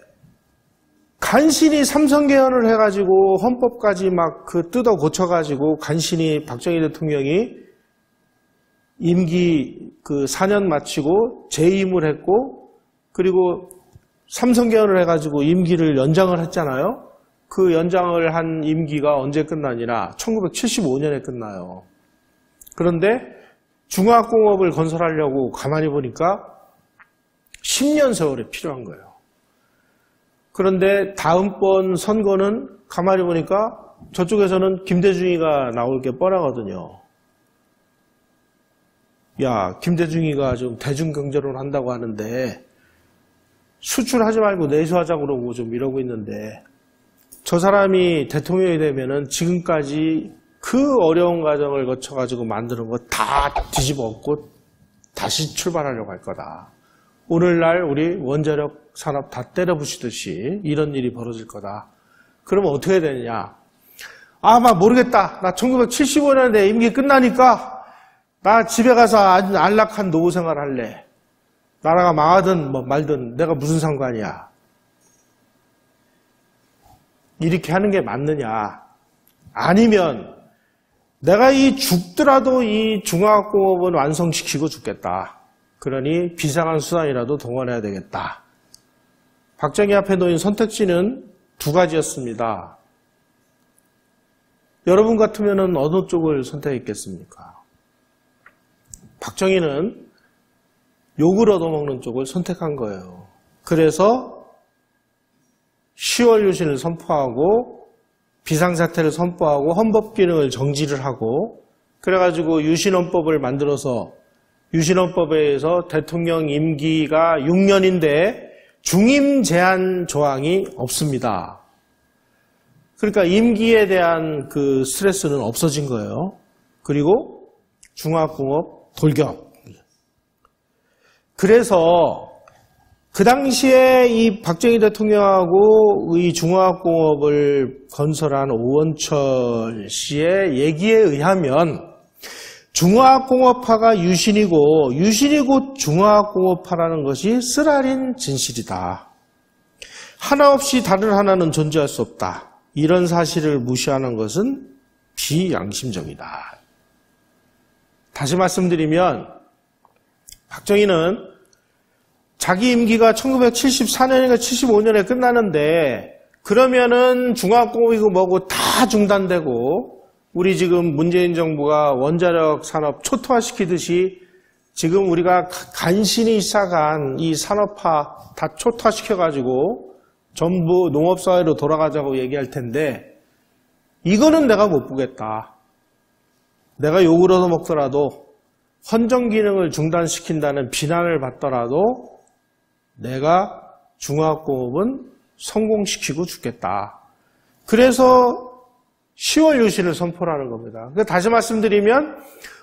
간신히 삼성 개헌을 해가지고 헌법까지 막 뜯어 고쳐가지고 간신히 박정희 대통령이 임기 4년 마치고 재임을 했고 그리고 삼성 개헌을 해가지고 임기를 연장을 했잖아요. 그 연장을 한 임기가 언제 끝나니라 1975년에 끝나요. 그런데 중화공업을 건설하려고 가만히 보니까 10년 세월이 필요한 거예요. 그런데 다음번 선거는 가만히 보니까 저쪽에서는 김대중이가 나올 게 뻔하거든요. 야, 김대중이가 좀 대중경제론 한다고 하는데 수출하지 말고 내수하자 그러고 좀 이러고 있는데 저 사람이 대통령이 되면은 지금까지 그 어려운 과정을 거쳐가지고 만드는 거 다 뒤집어 엎고 다시 출발하려고 할 거다. 오늘날 우리 원자력 산업 다 때려부시듯이 이런 일이 벌어질 거다. 그러면 어떻게 되느냐? 막 모르겠다. 나 1975년에 내 임기 끝나니까 나 집에 가서 아주 안락한 노후 생활 할래. 나라가 망하든 말든 내가 무슨 상관이야. 이렇게 하는 게 맞느냐? 아니면 내가 죽더라도 이 중화학공업은 완성시키고 죽겠다. 그러니 비상한 수단이라도 동원해야 되겠다. 박정희 앞에 놓인 선택지는 두 가지였습니다. 여러분 같으면 어느 쪽을 선택했겠습니까? 박정희는 욕을 얻어먹는 쪽을 선택한 거예요. 그래서 10월 유신을 선포하고 비상사태를 선포하고 헌법 기능을 정지를 하고 그래가지고 유신헌법을 만들어서 유신헌법에 의해서 대통령 임기가 6년인데 중임 제한 조항이 없습니다. 그러니까 임기에 대한 그 스트레스는 없어진 거예요. 그리고 중화학공업 돌격. 그래서 그 당시에 이 박정희 대통령하고 이 중화학공업을 건설한 오원철 씨의 얘기에 의하면 중화학공업파가 유신이고 유신이 곧 중화학공업파라는 것이 쓰라린 진실이다. 하나 없이 다른 하나는 존재할 수 없다. 이런 사실을 무시하는 것은 비양심적이다. 다시 말씀드리면 박정희는 자기 임기가 1974년인가 75년에 끝나는데 그러면은 중화학공업이고 뭐고 다 중단되고 우리 지금 문재인 정부가 원자력 산업 초토화시키듯이 지금 우리가 간신히 시작한 이 산업화 다 초토화시켜가지고 전부 농업사회로 돌아가자고 얘기할 텐데 이거는 내가 못 보겠다. 내가 욕을 얻어먹더라도 헌정 기능을 중단시킨다는 비난을 받더라도 내가 중화학공업은 성공시키고 죽겠다. 그래서 10월 유신을 선포하는 겁니다. 다시 말씀드리면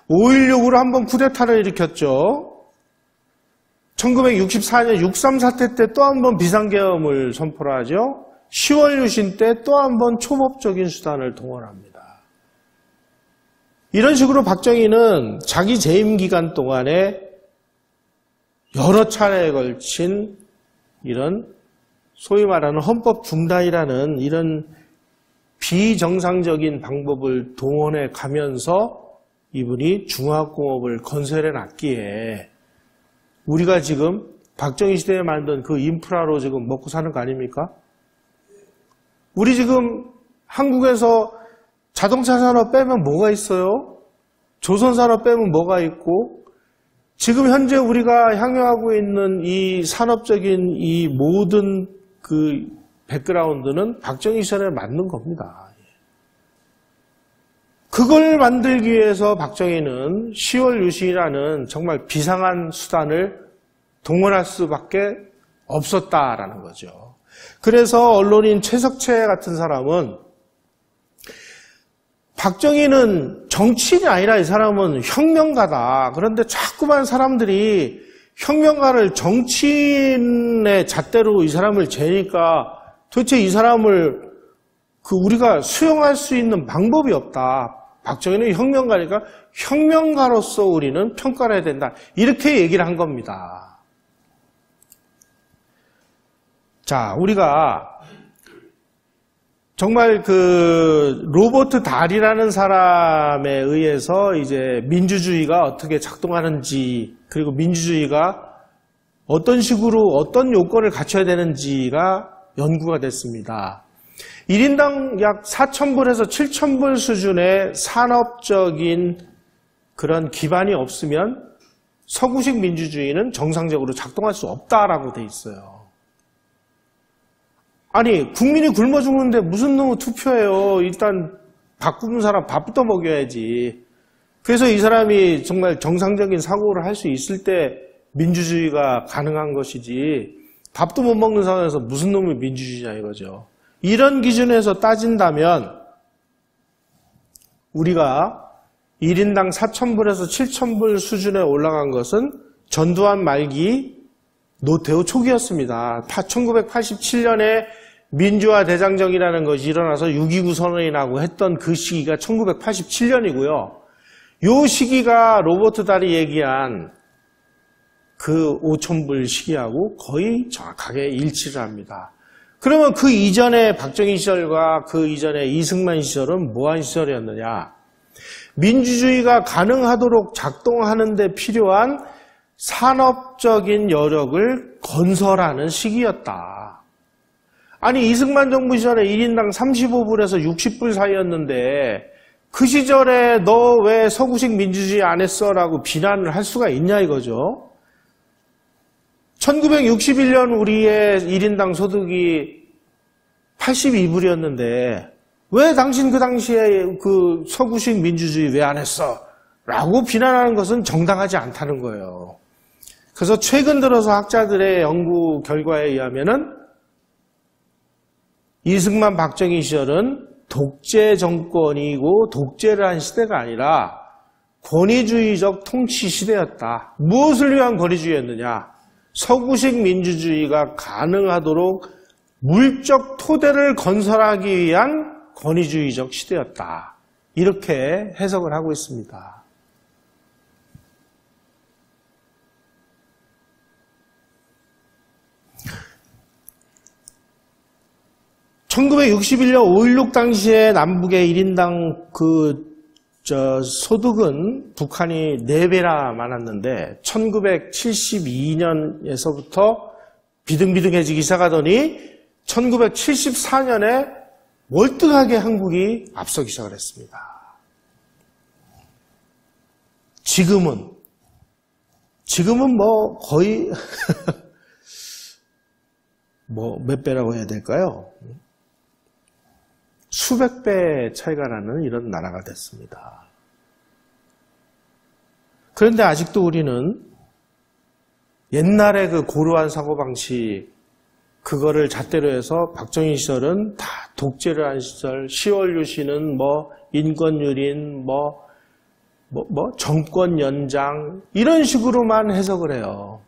5.16으로 한번 쿠데타를 일으켰죠. 1964년 6.3 사태 때 또 한 번 비상계엄을 선포를 하죠. 10월 유신 때 또 한 번 초법적인 수단을 동원합니다. 이런 식으로 박정희는 자기 재임 기간 동안에 여러 차례에 걸친 이런 소위 말하는 헌법 중단이라는 이런 비정상적인 방법을 동원해 가면서 이분이 중화학공업을 건설해 놨기에 우리가 지금 박정희 시대에 만든 그 인프라로 지금 먹고 사는 거 아닙니까? 우리 지금 한국에서 자동차 산업 빼면 뭐가 있어요? 조선 산업 빼면 뭐가 있고 지금 현재 우리가 향유하고 있는 이 산업적인 이 모든 그 백그라운드는 박정희 시절에 만든 겁니다. 그걸 만들기 위해서 박정희는 10월 유신이라는 정말 비상한 수단을 동원할 수밖에 없었다라는 거죠. 그래서 언론인 최석채 같은 사람은 박정희는 정치인이 아니라 이 사람은 혁명가다. 그런데 자꾸만 사람들이 혁명가를 정치인의 잣대로 이 사람을 재니까 도대체 이 사람을 우리가 수용할 수 있는 방법이 없다. 박정희는 혁명가니까 혁명가로서 우리는 평가를 해야 된다. 이렇게 얘기를 한 겁니다. 자, 우리가 정말 그 로버트 달이라는 사람에 의해서 이제 민주주의가 어떻게 작동하는지 그리고 민주주의가 어떤 식으로 어떤 요건을 갖춰야 되는지가 연구가 됐습니다. 1인당 약 4,000불에서 7,000불 수준의 산업적인 그런 기반이 없으면 서구식 민주주의는 정상적으로 작동할 수 없다라고 돼 있어요. 아니, 국민이 굶어 죽는데 무슨 놈의 투표예요. 일단 밥 굶는 사람 밥부터 먹여야지. 그래서 이 사람이 정말 정상적인 사고를 할 수 있을 때 민주주의가 가능한 것이지 밥도 못 먹는 상황에서 무슨 놈의 민주주의냐 이거죠. 이런 기준에서 따진다면 우리가 1인당 4,000불에서 7,000불 수준에 올라간 것은 전두환 말기 노태우 초기였습니다. 1987년에 민주화 대장정이라는 것이 일어나서 6.29 선언이 나고 했던 그 시기가 1987년이고요. 이 시기가 로버트 달이 얘기한 그 5,000불 시기하고 거의 정확하게 일치를 합니다. 그러면 그 이전에 박정희 시절과 그 이전에 이승만 시절은 뭐한 시절이었느냐? 민주주의가 가능하도록 작동하는 데 필요한 산업적인 여력을 건설하는 시기였다. 아니, 이승만 정부 시절에 1인당 35불에서 60불 사이였는데 그 시절에 너 왜 서구식 민주주의 안 했어? 라고 비난을 할 수가 있냐 이거죠. 1961년 우리의 1인당 소득이 82불이었는데 왜 당신 그 당시에 그 서구식 민주주의 왜 안 했어? 라고 비난하는 것은 정당하지 않다는 거예요. 그래서 최근 들어서 학자들의 연구 결과에 의하면은 이승만 박정희 시절은 독재 정권이고 독재를 한 시대가 아니라 권위주의적 통치 시대였다. 무엇을 위한 권위주의였느냐? 서구식 민주주의가 가능하도록 물적 토대를 건설하기 위한 권위주의적 시대였다. 이렇게 해석을 하고 있습니다. 1961년 5.16 당시에 남북의 1인당 소득은 북한이 4배나 많았는데 1972년에서부터 비등비등해지기 시작하더니 1974년에 월등하게 한국이 앞서기 시작을 했습니다. 지금은 뭐 거의 뭐 몇 배라고 해야 될까요? 수백 배 차이가 나는 이런 나라가 됐습니다. 그런데 아직도 우리는 옛날의 그 고루한 사고방식, 그거를 잣대로 해서 박정희 시절은 다 독재를 한 시절, 10월 유신은 뭐 인권유린, 정권 연장, 이런 식으로만 해석을 해요.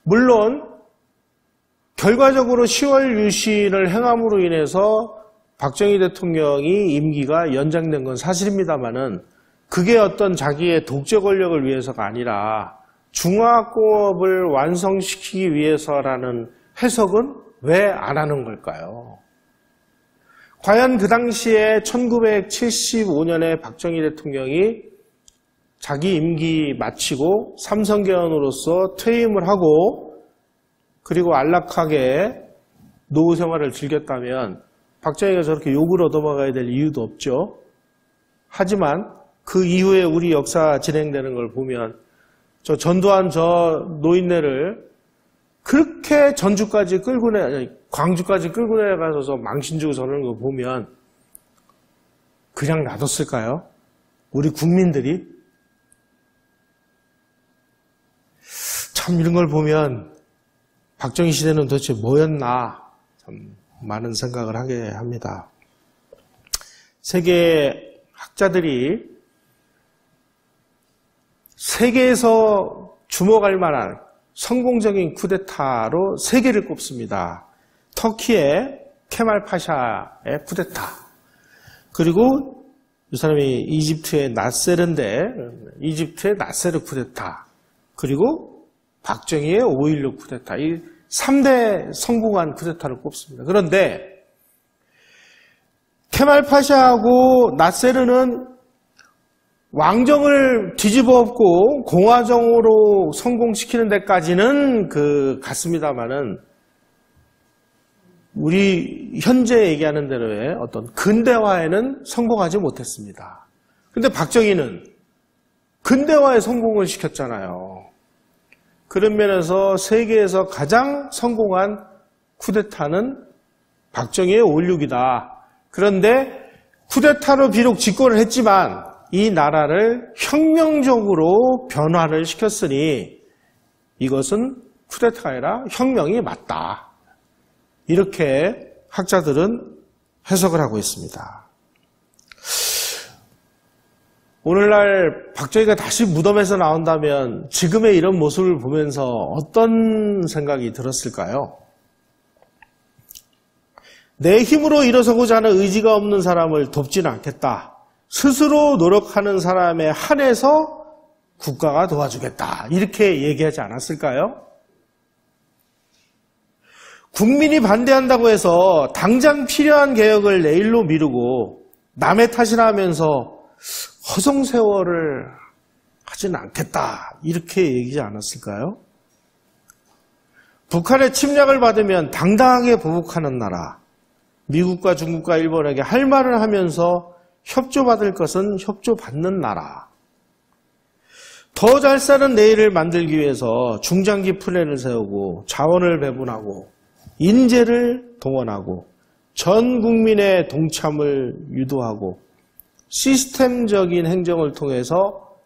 물론, 결과적으로 10월 유신을 행함으로 인해서 박정희 대통령이 임기가 연장된 건 사실입니다만은 그게 어떤 자기의 독재 권력을 위해서가 아니라 중화공업을 완성시키기 위해서라는 해석은 왜 안 하는 걸까요? 과연 그 당시에 1975년에 박정희 대통령이 자기 임기 마치고 삼성개헌으로서 퇴임을 하고 그리고 안락하게 노후 생활을 즐겼다면 박정희가 저렇게 욕을 얻어먹어야 될 이유도 없죠. 하지만 그 이후에 우리 역사 진행되는 걸 보면 저 전두환 저 노인네를 그렇게 전주까지 광주까지 끌고 내려가서 망신 주고 저러는 거 보면 그냥 놔뒀을까요? 우리 국민들이? 참 이런 걸 보면 박정희 시대는 도대체 뭐였나 참 많은 생각을 하게 합니다. 세계 학자들이 세계에서 주목할 만한 성공적인 쿠데타로 3개를 kub습니다. 터키의 케말 파샤의 쿠데타, 그리고 이 사람이 이집트의 나세르인데 이집트의 나세르 쿠데타, 그리고 박정희의 5.16 쿠데타, 이 3대 성공한 쿠데타를 꼽습니다. 그런데 케말 파샤하고 나세르는 왕정을 뒤집어 엎고 공화정으로 성공시키는 데까지는 갔습니다만은 우리 현재 얘기하는 대로의 어떤 근대화에는 성공하지 못했습니다. 근데 박정희는 근대화에 성공을 시켰잖아요. 그런 면에서 세계에서 가장 성공한 쿠데타는 박정희의 5.16이다. 그런데 쿠데타로 비록 집권을 했지만 이 나라를 혁명적으로 변화를 시켰으니 이것은 쿠데타가 아니라 혁명이 맞다. 이렇게 학자들은 해석을 하고 있습니다. 오늘날 박정희가 다시 무덤에서 나온다면 지금의 이런 모습을 보면서 어떤 생각이 들었을까요? 내 힘으로 일어서고자 하는 의지가 없는 사람을 돕지는 않겠다. 스스로 노력하는 사람에 한해서 국가가 도와주겠다. 이렇게 얘기하지 않았을까요? 국민이 반대한다고 해서 당장 필요한 개혁을 내일로 미루고 남의 탓이라 하면서 허송세월을 하지는 않겠다. 이렇게 얘기하지 않았을까요? 북한의 침략을 받으면 당당하게 보복하는 나라, 미국과 중국과 일본에게 할 말을 하면서 협조받을 것은 협조받는 나라, 더 잘 사는 내일을 만들기 위해서 중장기 플랜을 세우고 자원을 배분하고 인재를 동원하고 전 국민의 동참을 유도하고 시스템적인 행정을 통해서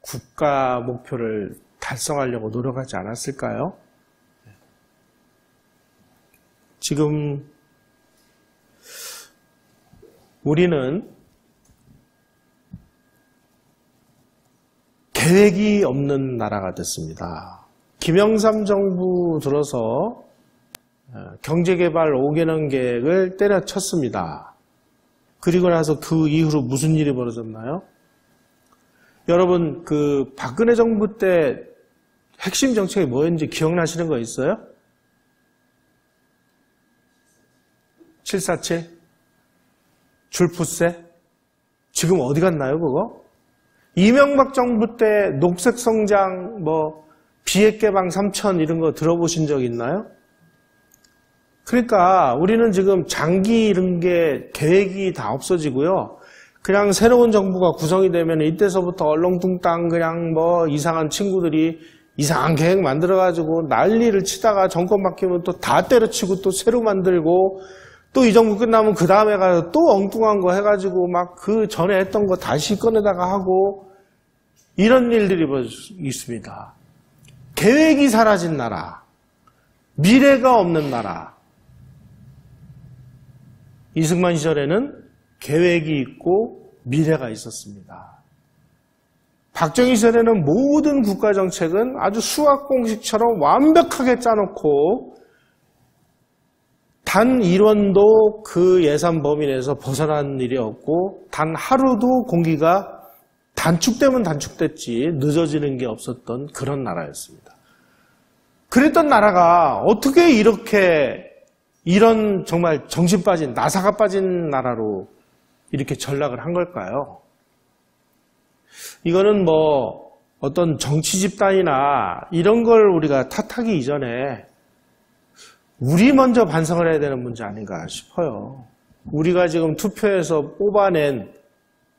국가 목표를 달성하려고 노력하지 않았을까요? 지금 우리는 계획이 없는 나라가 됐습니다. 김영삼 정부 들어서 경제개발 5개년 계획을 때려쳤습니다. 그리고 나서 그 이후로 무슨 일이 벌어졌나요? 여러분, 그 박근혜 정부 때 핵심 정책이 뭐였는지 기억나시는 거 있어요? 747? 줄푸세? 지금 어디 갔나요, 그거? 이명박 정부 때 녹색성장, 비핵개방 3천 이런 거 들어보신 적 있나요? 그러니까 우리는 지금 장기 이런 게 계획이 다 없어지고요. 그냥 새로운 정부가 구성이 되면 이때서부터 얼렁뚱땅 그냥 이상한 친구들이 이상한 계획 만들어가지고 난리를 치다가 정권 바뀌면 또 다 때려치고 또 새로 만들고 또 이 정부 끝나면 그 다음에 가서 또 엉뚱한 거 해가지고 막 그 전에 했던 거 다시 꺼내다가 하고 이런 일들이 있습니다. 계획이 사라진 나라, 미래가 없는 나라. 이승만 시절에는 계획이 있고 미래가 있었습니다. 박정희 시절에는 모든 국가정책은 아주 수학 공식처럼 완벽하게 짜놓고 단 1원도 그 예산 범위 내에서 벗어난 일이 없고 단 하루도 공기가 단축되면 단축됐지 늦어지는 게 없었던 그런 나라였습니다. 그랬던 나라가 어떻게 이런 정말 정신 빠진, 나사가 빠진 나라로 이렇게 전락을 한 걸까요? 이거는 어떤 정치 집단이나 이런 걸 우리가 탓하기 이전에 우리 먼저 반성을 해야 되는 문제 아닌가 싶어요. 우리가 지금 투표해서 뽑아낸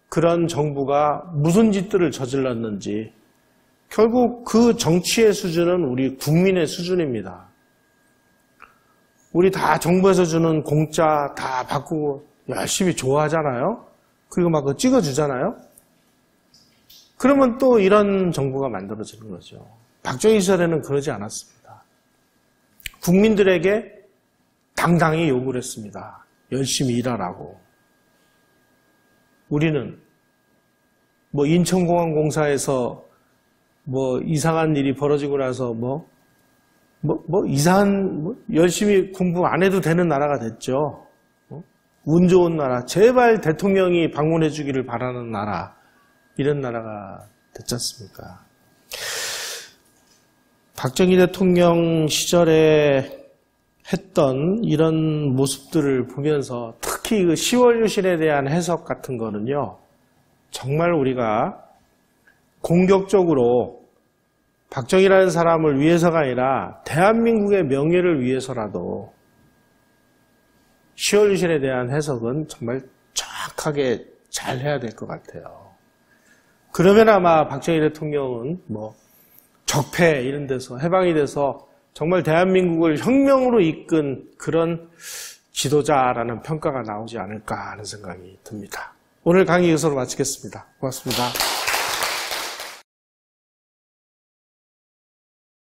그런 정부가 무슨 짓들을 저질렀는지 결국 그 정치의 수준은 우리 국민의 수준입니다. 우리 다 정부에서 주는 공짜 다 받고 열심히 좋아하잖아요. 그리고 막 그거 찍어주잖아요. 그러면 또 이런 정부가 만들어지는 거죠. 박정희 시절에는 그러지 않았습니다. 국민들에게 당당히 요구를 했습니다. 열심히 일하라고. 우리는 인천공항공사에서 이상한 일이 벌어지고 나서 열심히 공부 안 해도 되는 나라가 됐죠. 운 좋은 나라, 제발 대통령이 방문해 주기를 바라는 나라, 이런 나라가 됐지 않습니까? 박정희 대통령 시절에 했던 이런 모습들을 보면서 특히 그 10월 유신에 대한 해석 같은 거는요, 정말 우리가 공격적으로 박정희라는 사람을 위해서가 아니라 대한민국의 명예를 위해서라도 10월 유신에 대한 해석은 정말 정확하게 잘 해야 될 것 같아요. 그러면 아마 박정희 대통령은 적폐 이런 데서 해방이 돼서 정말 대한민국을 혁명으로 이끈 그런 지도자라는 평가가 나오지 않을까 하는 생각이 듭니다. 오늘 강의 이것으로 마치겠습니다. 고맙습니다.